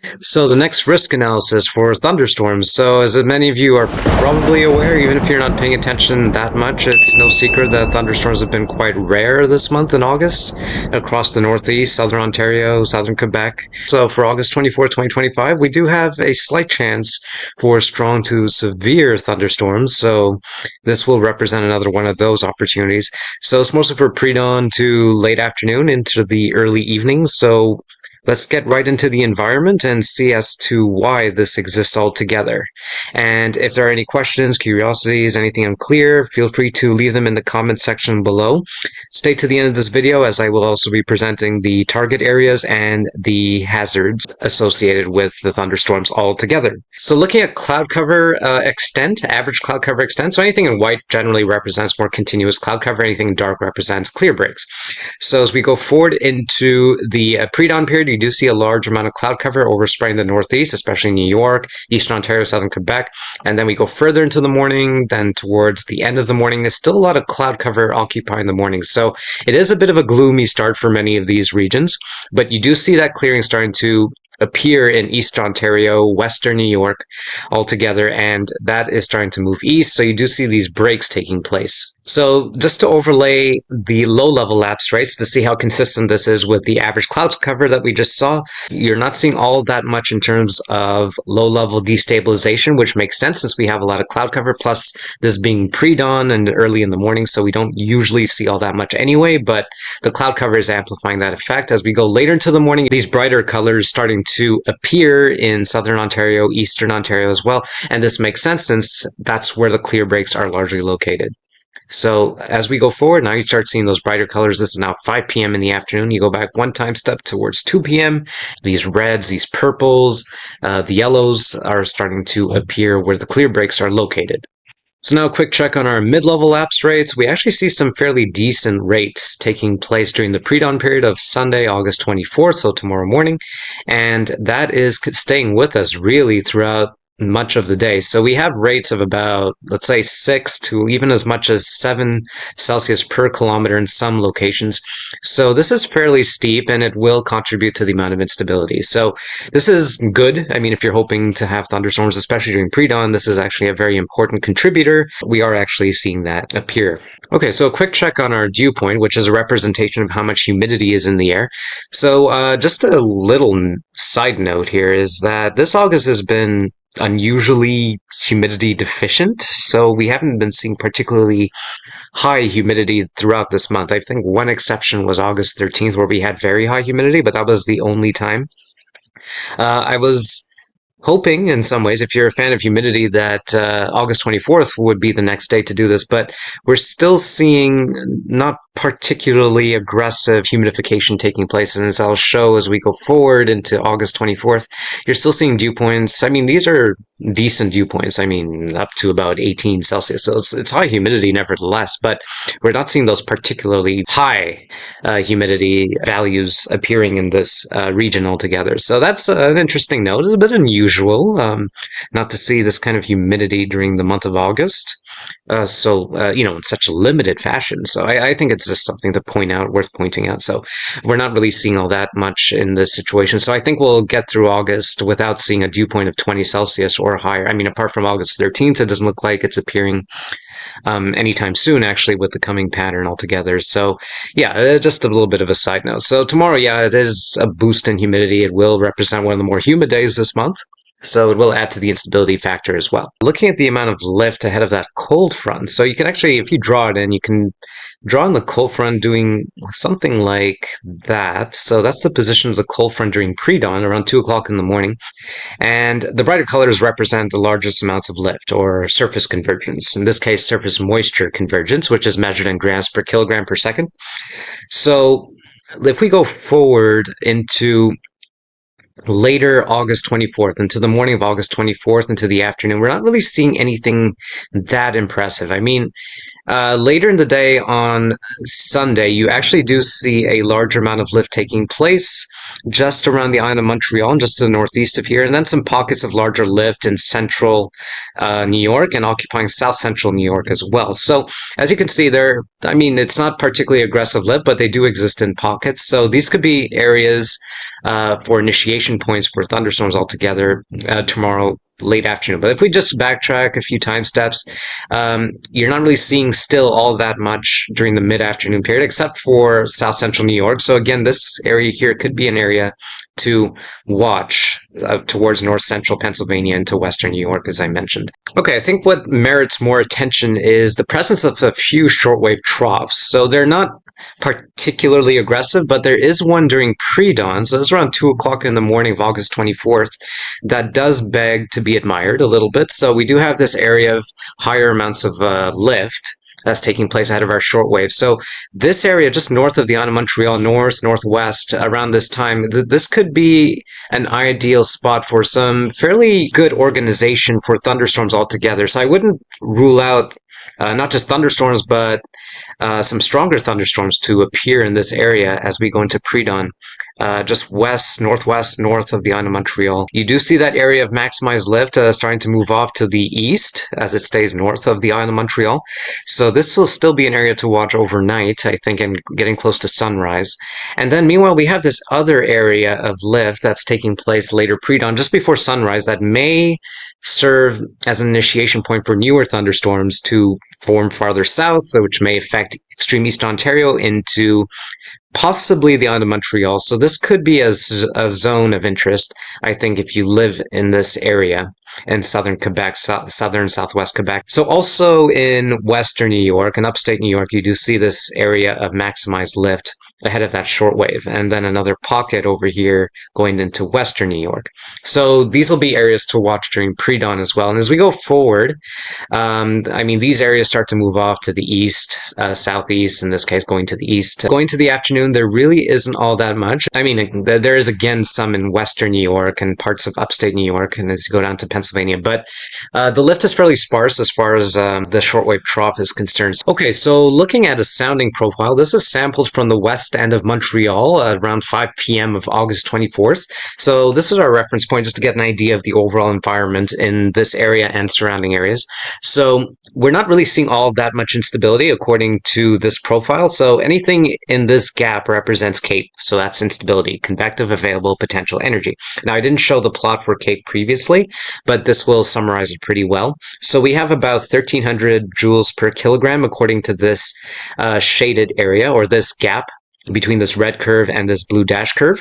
So the next risk analysis for thunderstorms. So as many of you are probably aware, even if you're not paying attention that much, it's no secret that thunderstorms have been quite rare this month in August across the Northeast, Southern Ontario, Southern Quebec. So for August 24th, 2025, we do have a slight chance for strong to severe thunderstorms. So this will represent another one of those opportunities. So it's mostly for pre-dawn to late afternoon into the early evenings. So let's get right into the environment and see as to why this exists altogether. And if there are any questions, curiosities, anything unclear, feel free to leave them in the comment section below. Stay to the end of this video as I will also be presenting the target areas and the hazards associated with the thunderstorms altogether. So looking at cloud cover extent, average cloud cover extent, so anything in white generally represents more continuous cloud cover, anything in dark represents clear breaks. So as we go forward into the pre-dawn period, you do see a large amount of cloud cover overspreading the northeast, especially New York, Eastern Ontario, Southern Quebec. And then we go further into the morning, then towards the end of the morning, there's still a lot of cloud cover occupying the morning. So it is a bit of a gloomy start for many of these regions, but you do see that clearing starting to appear in Eastern Ontario, Western New York altogether, and that is starting to move east. So you do see these breaks taking place. So just to overlay the low-level lapse rates to see how consistent this is with the average cloud cover that we just saw, you're not seeing all that much in terms of low-level destabilization, which makes sense since we have a lot of cloud cover, plus this being pre-dawn and early in the morning, so we don't usually see all that much anyway, but the cloud cover is amplifying that effect. As we go later into the morning, these brighter colors starting to appear in Southern Ontario, Eastern Ontario as well, and this makes sense since that's where the clear breaks are largely located. So as we go forward, now you start seeing those brighter colors. This is now 5 p.m. in the afternoon. You go back one time step towards 2 p.m. These reds, these purples, the yellows are starting to appear where the clear breaks are located. So now a quick check on our mid-level lapse rates. We actually see some fairly decent rates taking place during the pre-dawn period of Sunday, August 24th, so tomorrow morning. And that is staying with us really throughout much of the day. So we have rates of about, let's say, 6 to even as much as 7 Celsius per kilometer in some locations. So this is fairly steep and it will contribute to the amount of instability. So this is good. I mean, if you're hoping to have thunderstorms, especially during pre-dawn, this is actually a very important contributor. We are actually seeing that appear. Okay, so a quick check on our dew point, which is a representation of how much humidity is in the air. So just a little side note here is that this August has been unusually humidity deficient, so we haven't been seeing particularly high humidity throughout this month. I think one exception was August 13th, where we had very high humidity, but that was the only time. I was hoping in some ways, if you're a fan of humidity, that August 24th would be the next day to do this, but we're still seeing not particularly aggressive humidification taking place. And as I'll show as we go forward into August 24th, you're still seeing dew points. I mean, these are decent dew points. I mean, up to about 18 Celsius. So it's high humidity nevertheless, but we're not seeing those particularly high humidity values appearing in this region altogether. So that's an interesting note. It's a bit unusual not to see this kind of humidity during the month of August. In such a limited fashion. So I think it's just something to point out, worth pointing out. So we're not really seeing all that much in this situation. So I think we'll get through August without seeing a dew point of 20 Celsius or higher. I mean, apart from August 13th, it doesn't look like it's appearing anytime soon, actually, with the coming pattern altogether. So, yeah, just a little bit of a side note. So, tomorrow, yeah, it is a boost in humidity. It will represent one of the more humid days this month. So it will add to the instability factor as well. Looking at the amount of lift ahead of that cold front, so you can actually, if you draw it in, you can draw in the cold front doing something like that. So that's the position of the cold front during pre-dawn, around 2 o'clock in the morning. And the brighter colors represent the largest amounts of lift, or surface convergence. In this case, surface moisture convergence, which is measured in grams per kilogram per second. So if we go forward into later August 24th, into the morning of August 24th, into the afternoon, we're not really seeing anything that impressive. I mean, Later in the day on Sunday, you actually do see a large amount of lift taking place just around the island of Montreal and just to the northeast of here, and then some pockets of larger lift in central New York and occupying south central New York as well. So, as you can see there, I mean, it's not particularly aggressive lift, but they do exist in pockets. So, these could be areas for initiation points for thunderstorms altogether tomorrow late afternoon. But if we just backtrack a few time steps, you're not really seeing still all that much during the mid-afternoon period, except for south central New York. So again, this area here could be an area to watch towards north central Pennsylvania into western New York, as I mentioned. Okay, I think what merits more attention is the presence of a few shortwave troughs. So they're not particularly aggressive, but there is one during pre-dawn, so it's around 2 o'clock in the morning of August 24th, that does beg to be admired a little bit. So we do have this area of higher amounts of lift that's taking place ahead of our shortwave. So this area just north of the island of Montreal, northwest, around this time, this could be an ideal spot for some fairly good organization for thunderstorms altogether. So I wouldn't rule out not just thunderstorms, but some stronger thunderstorms to appear in this area as we go into pre-dawn. Just northwest, north of the island of Montreal. You do see that area of maximized lift starting to move off to the east as it stays north of the island of Montreal. So this will still be an area to watch overnight, I think, and getting close to sunrise. And then meanwhile, we have this other area of lift that's taking place later pre-dawn, just before sunrise, that may serve as an initiation point for newer thunderstorms to form farther south, which may affect extreme east Ontario into possibly the island of Montreal. So this could be a zone of interest, I think, if you live in this area in southern Quebec, southern southwest Quebec. So also in western New York and upstate New York, you do see this area of maximized lift ahead of that shortwave, and then another pocket over here going into western New York. So these will be areas to watch during pre-dawn as well. And as we go forward, I mean, these areas start to move off to the east, southeast, in this case, going to the east. Going to the afternoon, there really isn't all that much. I mean, there is again some in western New York and parts of upstate New York, and as you go down to Pennsylvania, but the lift is fairly sparse as far as the shortwave trough is concerned. Okay, so looking at a sounding profile, this is sampled from the west end of Montreal around 5 p.m. of August 24th. So this is our reference point just to get an idea of the overall environment in this area and surrounding areas. So we're not really seeing all that much instability according to this profile. So anything in this gap represents CAPE. So that's instability, convective available potential energy. Now I didn't show the plot for CAPE previously, but this will summarize it pretty well. So we have about 1300 joules per kilogram according to this shaded area, or this gap between this red curve and this blue dash curve.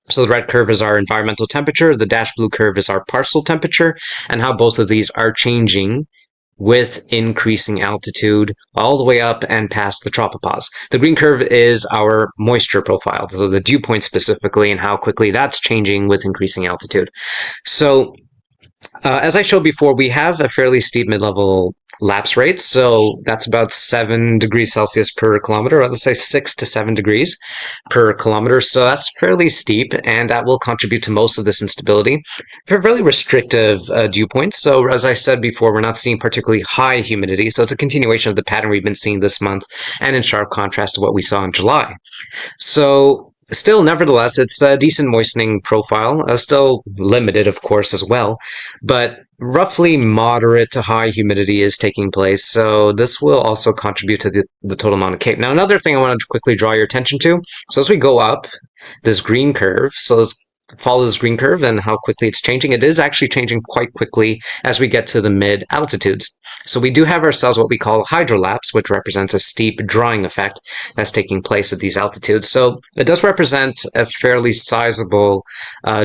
So the red curve is our environmental temperature, the dash blue curve is our parcel temperature, and how both of these are changing with increasing altitude all the way up and past the tropopause. The green curve is our moisture profile, so the dew point specifically, and how quickly that's changing with increasing altitude. So as I showed before, we have a fairly steep mid-level lapse rate, so that's about 7 degrees Celsius per kilometer, or let's say 6 to 7 degrees per kilometer. So that's fairly steep, and that will contribute to most of this instability. Fairly restrictive dew points. So as I said before, we're not seeing particularly high humidity, so it's a continuation of the pattern we've been seeing this month, and in sharp contrast to what we saw in July. So still, nevertheless, it's a decent moistening profile, still limited, of course, as well, but roughly moderate to high humidity is taking place, so this will also contribute to the total amount of CAPE. Now, another thing I wanted to quickly draw your attention to, so as we go up this green curve, so let's follow this green curve and how quickly it's changing. It is actually changing quite quickly as we get to the mid altitudes. So we do have ourselves what we call hydrolapse, which represents a steep drawing effect that's taking place at these altitudes. So it does represent a fairly sizable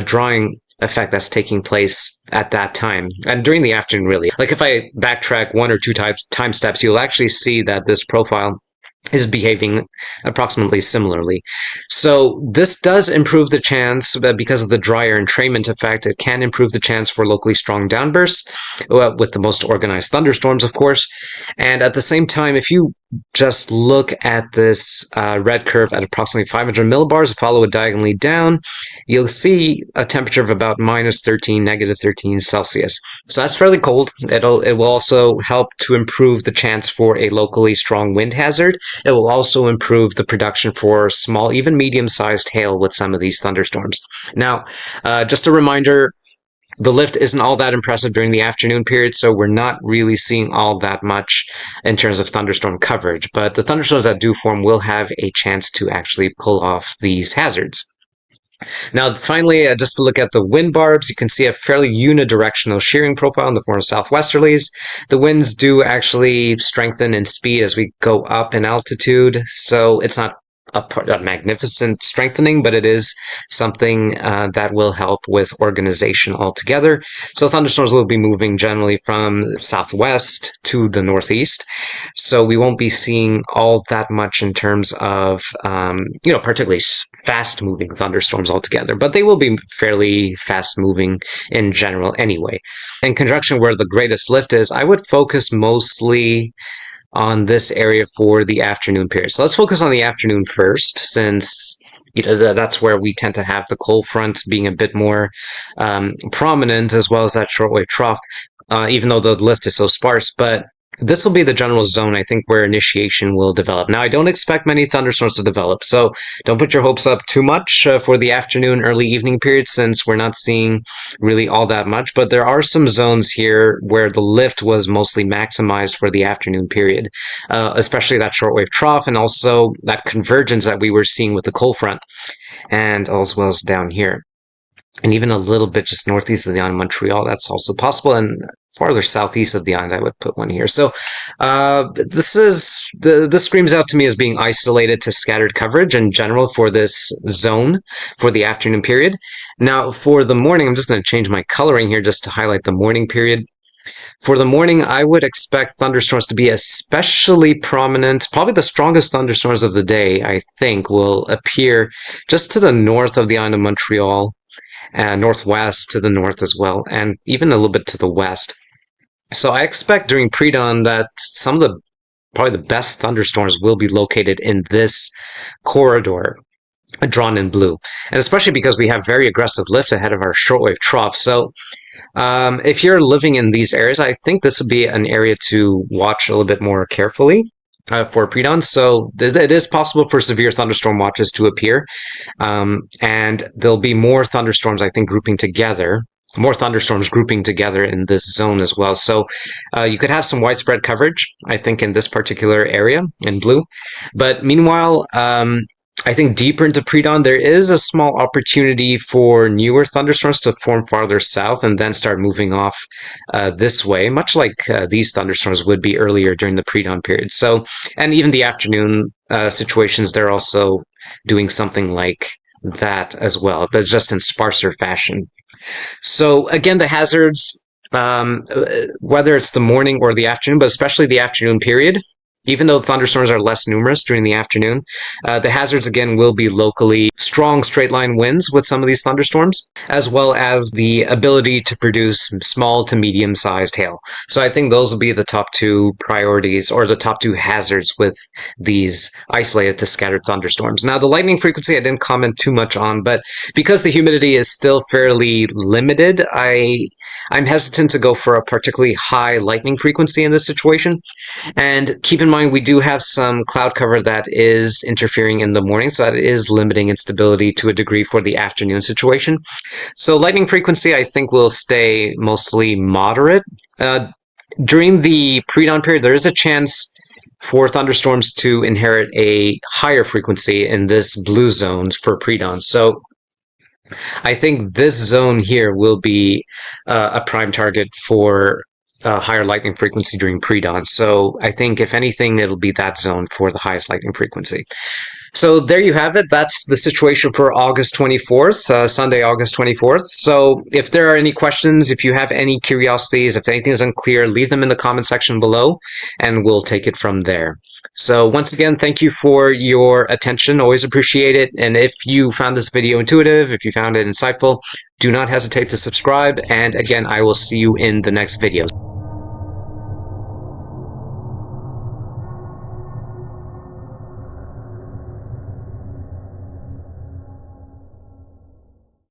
drawing effect that's taking place at that time and during the afternoon, really. Like if I backtrack 1 or 2 time steps, you'll actually see that this profile is behaving approximately similarly. So this does improve the chance, because of the drier entrainment effect, it can improve the chance for locally strong downbursts with the most organized thunderstorms, of course. And at the same time, if you just look at this red curve at approximately 500 millibars, follow it diagonally down, you'll see a temperature of about minus 13, negative 13 Celsius. So that's fairly cold. It will also help to improve the chance for a locally strong wind hazard. It will also improve the production for small, even medium-sized hail with some of these thunderstorms. Now, just a reminder, the lift isn't all that impressive during the afternoon period, so we're not really seeing all that much in terms of thunderstorm coverage. But the thunderstorms that do form will have a chance to actually pull off these hazards. Now, finally, just to look at the wind barbs, you can see a fairly unidirectional shearing profile in the form of southwesterlies. The winds do actually strengthen in speed as we go up in altitude, so it's not a magnificent strengthening, but it is something that will help with organization altogether. So thunderstorms will be moving generally from southwest to the northeast. So we won't be seeing all that much in terms of, particularly fast moving thunderstorms altogether, but they will be fairly fast moving in general anyway. In conjunction where the greatest lift is, I would focus mostly on this area for the afternoon period. So let's focus on the afternoon first, since that's where we tend to have the cold front being a bit more prominent, as well as that shortwave trough, even though the lift is so sparse. But this will be the general zone, I think, where initiation will develop. Now, I don't expect many thunderstorms to develop, so don't put your hopes up too much for the afternoon, early evening period, since we're not seeing really all that much. But there are some zones here where the lift was mostly maximized for the afternoon period, especially that shortwave trough and also that convergence that we were seeing with the cold front, and as well as down here. And even a little bit just northeast of the island of Montreal, that's also possible. And farther southeast of the island, I would put one here. So this screams out to me as being isolated to scattered coverage in general for this zone for the afternoon period. Now, for the morning, I'm just going to change my coloring here just to highlight the morning period. For the morning, I would expect thunderstorms to be especially prominent. Probably the strongest thunderstorms of the day, I think, will appear just to the north of the island of Montreal, northwest to the north as well, and even a little bit to the west. So I expect during pre-dawn that some of the probably the best thunderstorms will be located in this corridor drawn in blue, and especially because we have very aggressive lift ahead of our shortwave trough. So if you're living in these areas, I think this would be an area to watch a little bit more carefully for pre-dawn. So it is possible for severe thunderstorm watches to appear, and there'll be more thunderstorms, I think, grouping together. More thunderstorms grouping together in this zone as well. So you could have some widespread coverage, I think, in this particular area in blue. But meanwhile, I think deeper into pre-dawn, there is a small opportunity for newer thunderstorms to form farther south and then start moving off this way, much like these thunderstorms would be earlier during the pre-dawn period. So, and even the afternoon situations, they're also doing something like that as well, but just in sparser fashion. So again, the hazards, whether it's the morning or the afternoon, but especially the afternoon period, even though thunderstorms are less numerous during the afternoon, the hazards again will be locally strong straight line winds with some of these thunderstorms, as well as the ability to produce small to medium sized hail. So I think those will be the top two priorities, or the top two hazards with these isolated to scattered thunderstorms. Now, the lightning frequency I didn't comment too much on, but because the humidity is still fairly limited, I'm hesitant to go for a particularly high lightning frequency in this situation. And keep in mind, we do have some cloud cover that is interfering in the morning, so that is limiting its stability to a degree for the afternoon situation. So lightning frequency, I think, will stay mostly moderate. During the pre-dawn period, there is a chance for thunderstorms to inherit a higher frequency in this blue zone for pre-dawn. So I think this zone here will be a prime target for higher lightning frequency during pre-dawn. So I think, if anything, it'll be that zone for the highest lightning frequency. So there you have it. That's the situation for August 24th, Sunday, August 24th. So if there are any questions, if you have any curiosities, if anything is unclear, leave them in the comment section below, and we'll take it from there. So once again, thank you for your attention. Always appreciate it. And if you found this video intuitive, if you found it insightful, do not hesitate to subscribe. And again, I will see you in the next video.